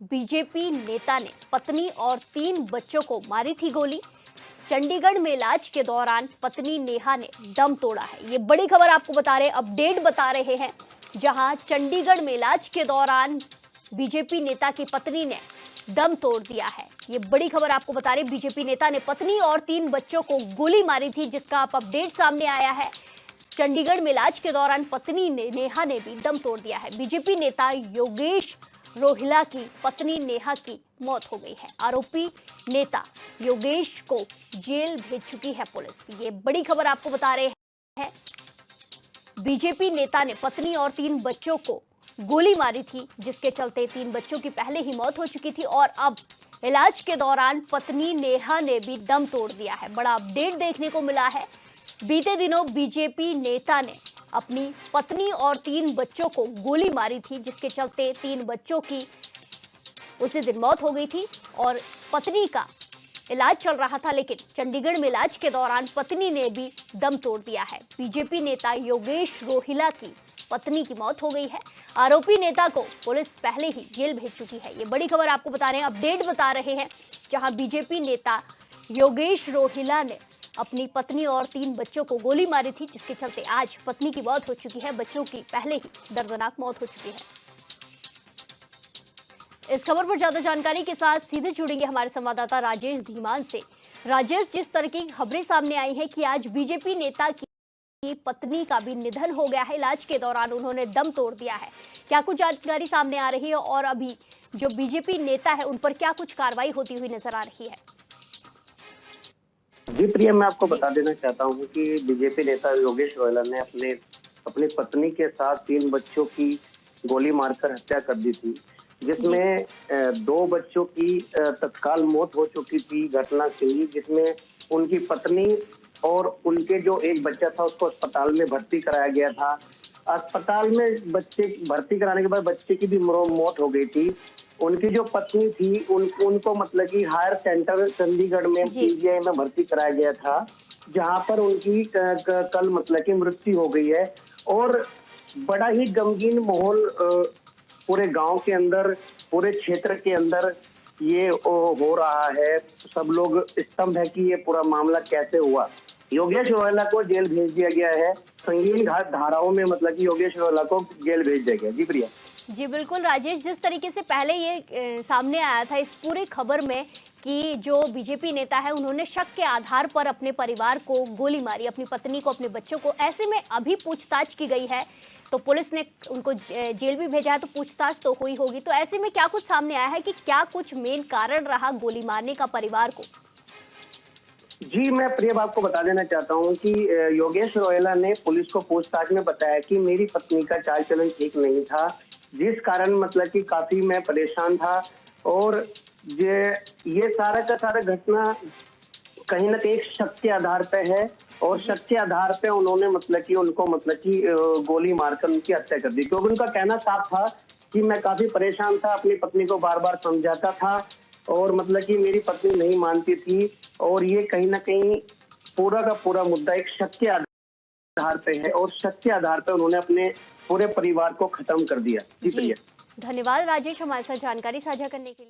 BJP नेता ने पत्नी और 3 बच्चों को मारी थी गोली। चंडीगढ़ में इलाज के दौरान पत्नी नेहा ने दम तोड़ा है। ये बड़ी खबर आपको बता रहे, अपडेट बता रहे हैं, जहां चंडीगढ़ में इलाज के दौरान बीजेपी नेता की पत्नी ने दम तोड़ दिया है। ये बड़ी खबर आपको बता रहे, बीजेपी नेता ने पत्नी और 3 बच्चों को गोली मारी थी, जिसका अब अपडेट सामने आया है। चंडीगढ़ में इलाज के दौरान पत्नी नेहा ने भी दम तोड़ दिया है। बीजेपी नेता योगेश रोहिला की पत्नी नेहा की मौत हो गई है। आरोपी नेता योगेश को जेल भेज चुकी है पुलिस। ये बड़ी खबर आपको बता रहे हैं। बीजेपी नेता ने पत्नी और 3 बच्चों को गोली मारी थी, जिसके चलते 3 बच्चों की पहले ही मौत हो चुकी थी और अब इलाज के दौरान पत्नी नेहा ने भी दम तोड़ दिया है। बड़ा अपडेट देखने को मिला है। बीते दिनों बीजेपी नेता ने अपनी पत्नी और 3 बच्चों को गोली मारी थी, जिसके चलते 3 बच्चों की उसी दिन मौत हो गई थी और पत्नी का इलाज चल रहा था, लेकिन चंडीगढ़ में इलाज के दौरान पत्नी ने भी दम तोड़ दिया है। बीजेपी नेता योगेश रोहिला की पत्नी की मौत हो गई है। आरोपी नेता को पुलिस पहले ही जेल भेज चुकी है। ये बड़ी खबर आपको बता रहे हैं, अपडेट बता रहे हैं, जहां बीजेपी नेता योगेश रोहिला ने अपनी पत्नी और 3 बच्चों को गोली मारी थी, जिसके चलते आज पत्नी की मौत हो चुकी है, बच्चों की पहले ही दर्दनाक मौत हो चुकी है। इस खबर पर ज्यादा जानकारी के साथ सीधे जुड़ेंगे हमारे संवाददाता राजेश धीमान से। राजेश, जिस तरह की खबरें सामने आई हैं कि आज बीजेपी नेता की पत्नी का भी निधन हो गया है, इलाज के दौरान उन्होंने दम तोड़ दिया है, क्या कुछ जानकारी सामने आ रही है और अभी जो बीजेपी नेता है उन पर क्या कुछ कार्रवाई होती हुई नजर आ रही है? जी प्रिया, मैं आपको बता देना चाहता हूँ कि बीजेपी नेता योगेश रोहिला ने अपनी पत्नी के साथ 3 बच्चों की गोली मारकर हत्या कर दी थी, जिसमें 2 बच्चों की तत्काल मौत हो चुकी थी घटना से ही, जिसमें उनकी पत्नी और उनके जो एक बच्चा था उसको अस्पताल में भर्ती कराया गया था। अस्पताल में बच्चे भर्ती कराने के बाद बच्चे की भी मौत हो गई थी। उनकी जो पत्नी थी उनको मतलब कि हायर सेंटर चंडीगढ़ में पीजीआई में भर्ती कराया गया था, जहां पर उनकी कल मतलब की मृत्यु हो गई है। और बड़ा ही गमगीन माहौल पूरे गांव के अंदर, पूरे क्षेत्र के अंदर ये हो रहा है। सब लोग स्तंभ है कि ये पूरा मामला कैसे हुआ। योगेश रोहिला को जेल भेज दिया गया है। संगीन धाराओं में मतलब कि योगेश रोहिला को जेल भेज दिया गया। जी प्रिया। जी बिल्कुल राजेश, जिस तरीके से पहले ये सामने आया था इस पूरी खबर में कि जो बीजेपी नेता है उन्होंने शक के आधार पर अपने परिवार को गोली मारी, अपनी पत्नी को, अपने बच्चों को, ऐसे में अभी पूछताछ की गई है तो पुलिस ने उनको जेल भी भेजा है, तो पूछताछ तो हुई होगी। तो ऐसे में क्या कुछ सामने आया है कि क्या कुछ मेन कारण रहा गोली मारने का परिवार को? जी, मैं प्रिया आपको बता देना चाहता हूं कि योगेश रोहिला ने पुलिस को पूछताछ में बताया कि मेरी पत्नी का चाल चलन ठीक नहीं था, जिस कारण मतलब कि काफी मैं परेशान था। और ये सारा का सारा घटना कहीं ना कहीं शक के आधार पे है और शक के आधार पे उन्होंने मतलब कि उनको मतलब कि गोली मारकर उनकी हत्या कर दी, क्योंकि उनका कहना साफ था कि मैं काफी परेशान था, अपनी पत्नी को बार बार समझाता था और मतलब कि मेरी पत्नी नहीं मानती थी। और ये कहीं ना कहीं पूरा का पूरा मुद्दा एक शक के आधार पे है और शक के आधार पे उन्होंने अपने पूरे परिवार को खत्म कर दिया। जी प्रिया। धन्यवाद राजेश, हमारे साथ जानकारी साझा करने के लिए।